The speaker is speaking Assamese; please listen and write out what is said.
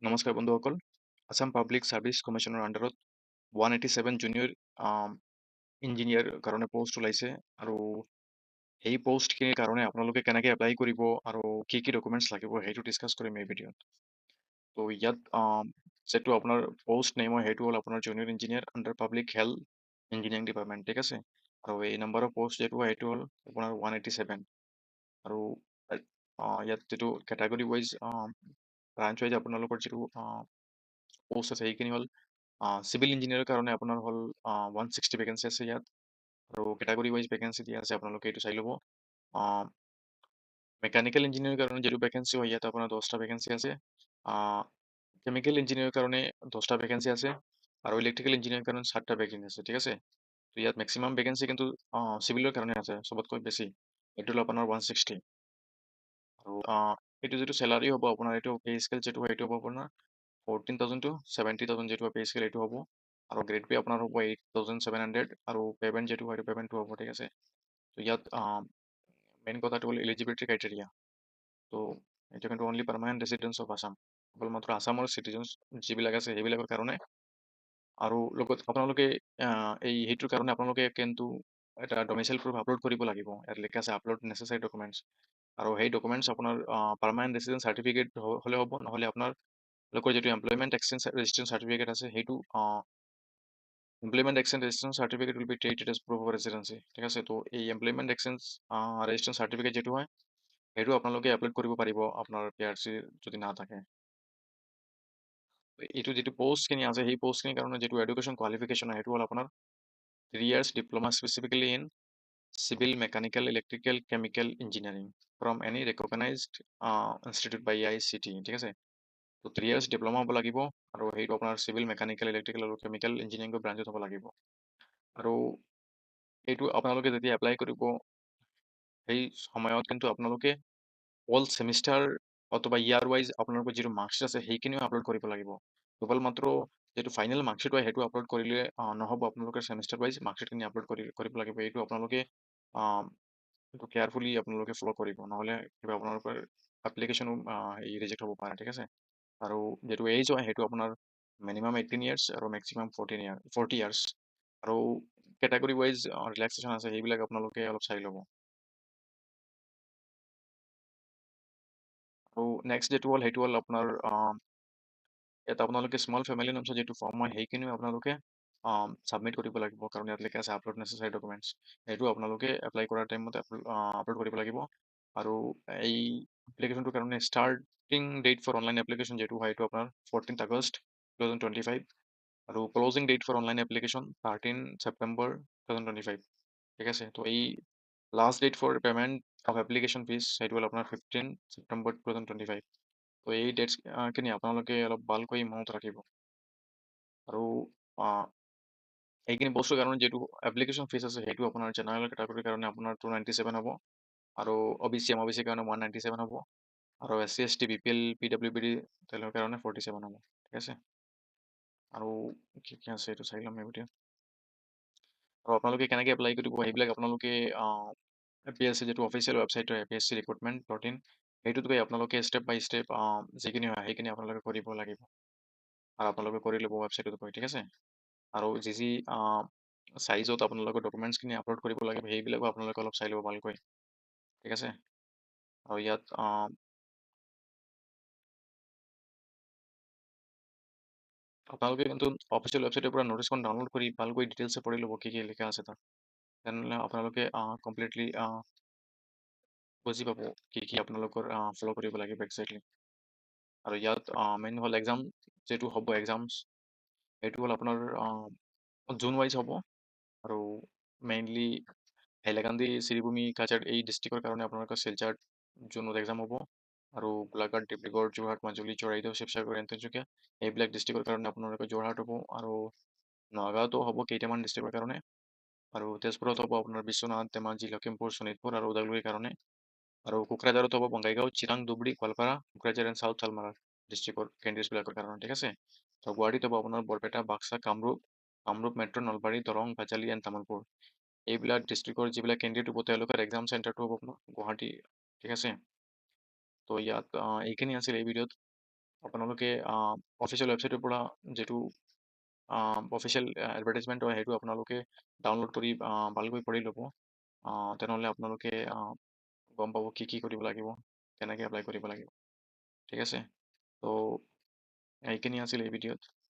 নমস্কাৰ বন্ধুসকল। আছাম পাব্লিক ছাৰ্ভিচ কমিশ্যনৰ আণ্ডাৰত 187 জুনিয়ৰ ইঞ্জিনিয়াৰ কাৰণে পোষ্ট ওলাইছে আৰু সেই পোষ্টখিনিৰ কাৰণে আপোনালোকে কেনেকৈ এপ্লাই কৰিব আৰু কি কি ডকুমেণ্টছ লাগিব সেইটো ডিছকাছ কৰিম এই ভিডিঅ'ত। তো ইয়াত যিটো আপোনাৰ পোষ্ট নেম হয় সেইটো হ'ল আপোনাৰ junior engineer under public health engineering department, ঠিক আছে। আৰু এই নাম্বাৰৰ পোষ্ট যিটো হয় সেইটো হ'ল আপোনাৰ 187 আৰু ইয়াত যিটো কেটাগৰী ৱাইজ ব্ৰাঞ্চ ৱাইজ আপোনালোকৰ যিটো পোষ্ট আছে সেইখিনি হ'ল চিভিল ইঞ্জিনিয়াৰৰ কাৰণে আপোনাৰ হ'ল 160 ভেকেঞ্চি আছে ইয়াত আৰু কেটাগৰী ৱাইজ ভেকেঞ্চি দিয়া আছে, আপোনালোকে এইটো চাই ল'ব। মেকানিকেল ইঞ্জিনিয়াৰৰ কাৰণে যিটো ভেকেঞ্চি হয় ইয়াত আপোনাৰ 10টা ভেকেঞ্চি আছে। কেমিকেল ইঞ্জিনিয়াৰৰ কাৰণে 10টা ভেকেঞ্চি আছে আৰু ইলেক্ট্ৰিকেল ইঞ্জিনিয়াৰৰ কাৰণে 7টা ভেকেঞ্চি আছে, ঠিক আছে। তো ইয়াত মেক্সিমাম ভেকেঞ্চি কিন্তু চিভিলৰ কাৰণে আছে চবতকৈ বেছি, এইটো হ'ল আপোনাৰ 160। আৰু এইটো যিটো চেলাৰী হ'ব আপোনাৰ এইটো পে স্কেল যিটো হয় এইটো হ'ব আপোনাৰ 14,000 to 70,000 যিটো পে স্কেল এইটো হ'ব আৰু গ্ৰেড পে আপোনাৰ হ'ব 8,700 আৰু পেমেণ্ট যিটো হয় পেমেণ্টটো হ'ব, ঠিক আছে। তো ইয়াত মেইন কথাটো হ'ল এলিজিবিলিটি ক্ৰাইটেৰিয়া। তো এইটো কিন্তু only permanent residence of Assam, অকল মাত্ৰ আছামৰ চিটিজেন যিবিলাক আছে সেইবিলাকৰ কাৰণে। আৰু লগত আপোনালোকে সেইটোৰ কাৰণে আপোনালোকে কিন্তু এটা ডমিচাইল প্ৰুফ আপলোড কৰিব লাগিব, ইয়াত লিখা আছে আপলোড নেচেচাৰী ডকুমেণ্টছ। আৰু সেই ডকুমেণ্টছ আপোনাৰ পাৰ্মানেণ্ট ৰেচিডেন্স চাৰ্টিফিকেট হ'লে হ'ব, নহ'লে আপোনাৰ লোকৰ যিটো এমপ্লয়মেণ্ট এক্সচেঞ্জ ৰেজিষ্ট্ৰেশ্যন চাৰ্টিফিকেট আছে সেইটো employment exchange registration certificate will be treated as proof of residency, ঠিক আছে। তো এই এমপ্লয়মেণ্ট এক্সচেঞ্জ ৰেজিষ্ট্ৰেশ্যন চাৰ্টিফিকেট যিটো হয় সেইটো আপোনালোকে এপ্লাই কৰিব পাৰিব আপোনাৰ PRC যদি নাথাকে। এইটো যিটো পোষ্টখিনি আছে সেই পোষ্টখিনিৰ কাৰণে যিটো এডুকেশ্যন কোৱালিফিকেশ্যন সেইটো হ'ল আপোনাৰ 3 years diploma specifically in civil mechanical electrical chemical engineering from any recognised institute by IICT, ঠিক আছে। তো 3 years ডিপ্ল'মা হ'ব লাগিব আৰু সেইটো আপোনাৰ চিভিল মেকানিকেল ইলেক্ট্ৰিকেল আৰু কেমিকেল ইঞ্জিনিয়াৰিং ব্ৰাঞ্চত হ'ব লাগিব। আৰু এইটো আপোনালোকে যেতিয়া এপ্লাই কৰিব সেই সময়ত কিন্তু আপোনালোকে অল ছেমিষ্টাৰ অথবা ইয়াৰ ৱাইজ আপোনালোকৰ যিটো মাৰ্কশ্বিট আছে সেইখিনিও আপলোড কৰিব লাগিব। কেৱল মাত্ৰ যিটো ফাইনেল মাৰ্কশ্বিট হয় সেইটো আপলোড কৰিলে নহ'ব, আপোনালোকে ছেমিষ্টাৰ ৱাইজ মাৰ্কশ্বিটখিনি আপলোড কৰিব লাগিব। এইটো আপোনালোকে এইটো কেয়াৰফুলি আপোনালোকে ফ'ল' কৰিব, নহ'লে কিবা আপোনালোকৰ এপ্লিকেশ্যনো ৰিজেক্ট হ'ব পাৰে, ঠিক আছে। আৰু যিটো এজ হয় সেইটো আপোনাৰ মিনিমাম 18 years আৰু মেক্সিমাম 40 years আৰু কেটাগৰী ৱাইজ ৰিলেক্সেশ্যন আছে সেইবিলাক আপোনালোকে অলপ চাই ল'ব। আৰু নেক্সট যিটো হ'ল সেইটো হ'ল আপোনাৰ ইয়াত আপোনালোকে স্মল ফেমিলি নামৰ যিটো ফৰ্ম হয় সেইখিনিও আপোনালোকে ছাবমিট কৰিব লাগিব, কাৰণ ইয়াত লিখা আছে আপলোড নেচেচাৰী ডকুমেণ্টছ। সেইটো আপোনালোকে এপ্লাই কৰাৰ টাইমত আপলোড কৰিব লাগিব। আৰু এই এপ্লিকেশ্যনটোৰ কাৰণে starting date for online application যিটো হয় সেইটো আপোনাৰ 14th August 2025 আৰু closing date for online application 13 September 2025, ঠিক আছে। তো এই last date for payment of application fees সেইটো হ'ল আপোনাৰ 15 September 2025। তো এই ডেটছখিনি আপোনালোকে অলপ ভালকৈ মনত ৰাখিব। আৰু এইখিনি বস্তুৰ কাৰণে যিটো এপ্লিকেশ্যন ফিজ আছে সেইটো আপোনাৰ জেনেৰেল কেটাগৰীৰ কাৰণে আপোনাৰ 297 হ'ব আৰু OBC MOBC কাৰণে 197 হ'ব আৰু SC ST BPL PWBD তেওঁলোকৰ কাৰণে 47 হ'ব, ঠিক আছে। আৰু কি কি আছে এইটো চাই ল'ম এই ভিডিঅ'। আৰু আপোনালোকে কেনেকৈ এপ্লাই কৰিব সেইবিলাক আপোনালোকে APSC যিটো অফিচিয়েল ৱেবছাইট হয় APSC recruitment.in সেইটোত গৈ আপোনালোকে ষ্টেপ বাই ষ্টেপ যিখিনি হয় সেইখিনি আপোনালোকে কৰিব লাগিব আৰু আপোনালোকে কৰি ল'ব ৱেবছাইটত গৈ, ঠিক আছে। আৰু যি চাইজত আপোনালোকৰ ডকুমেণ্টছখিনি আপলোড কৰিব লাগিব সেইবিলাকো আপোনালোকে অলপ চাই ল'ব ভালকৈ, ঠিক আছে। আৰু ইয়াত আপোনালোকে কিন্তু অফিচিয়েল ৱেবছাইটৰ পৰা ন'টিছখন ডাউনলোড কৰি ভালকৈ ডিটেইলছে পঢ়ি ল'ব কি কি লিখা আছে তাত, তেনেহ'লে আপোনালোকে কমপ্লিটলি বুজি পাব কি কি আপোনালোকৰ ফ'ল' কৰিব লাগিব এক্সেক্টলি। আৰু ইয়াত মেইন হ'ল এক্সাম যিটো হ'ব এক্সামছ সেইটো হ'ল আপোনাৰ জোন ৱাইজ হ'ব আৰু মেইনলি হাইলাকান্দি শ্ৰীভূমি কাছাৰ এই ডিষ্ট্ৰিক্টৰ কাৰণে আপোনালোকৰ শিলচৰ জোনত এক্সাম হ'ব আৰু গোলাঘাট ডিব্ৰুগড় যোৰহাট মাজুলী চৰাইদেউ শিৱসাগৰ তিনিচুকীয়া এইবিলাক ডিষ্ট্ৰিক্টৰ কাৰণে আপোনালোকৰ যোৰহাট হ'ব আৰু নগাঁৱতো হ'ব কেইটামান ডিষ্ট্ৰিক্টৰ কাৰণে আৰু তেজপুৰত হ'ব আপোনাৰ বিশ্বনাথ ধেমাজি লখিমপুৰ শোণিতপুৰ আৰু ওদালগুৰিৰ কাৰণে আৰু কোকৰাঝাৰত হ'ব বঙাইগাঁও চিৰাং ধুবুৰী গোৱালপাৰা কোকৰাঝাৰ এণ্ড চাউথ শালমাৰা ডিষ্ট্ৰিক্টৰ কেণ্ডিডেটছবিলাকৰ কাৰণে, ঠিক আছে। তো গুৱাহাটীত হ'ব আপোনাৰ বৰপেটা বাক্সা কামৰূপ মেট্ৰ' নলবাৰী দৰং কাজালি এণ্ড তামুলপুৰ এইবিলাক ডিষ্ট্ৰিক্টৰ যিবিলাক কেণ্ডিডেট হ'ব তেওঁলোকৰ এক্সাম চেণ্টাৰটো হ'ব আপোনাৰ গুৱাহাটী, ঠিক আছে। তো ইয়াত এইখিনি আছিল এই ভিডিঅ'ত। আপোনালোকে অফিচিয়েল ৱেবছাইটৰ পৰা যিটো অফিচিয়েল এডভাৰটাইজমেণ্ট হয় সেইটো আপোনালোকে ডাউনলোড কৰি ভালকৈ পঢ়ি ল'ব। তেনেহ'লে আপোনালোকে গম পাব কি কি কৰিব লাগিব, কেনেকৈ এপ্লাই কৰিব লাগিব। ঠিক আছে, ত' এইখিনি আছিল এই ভিডিঅ'ত।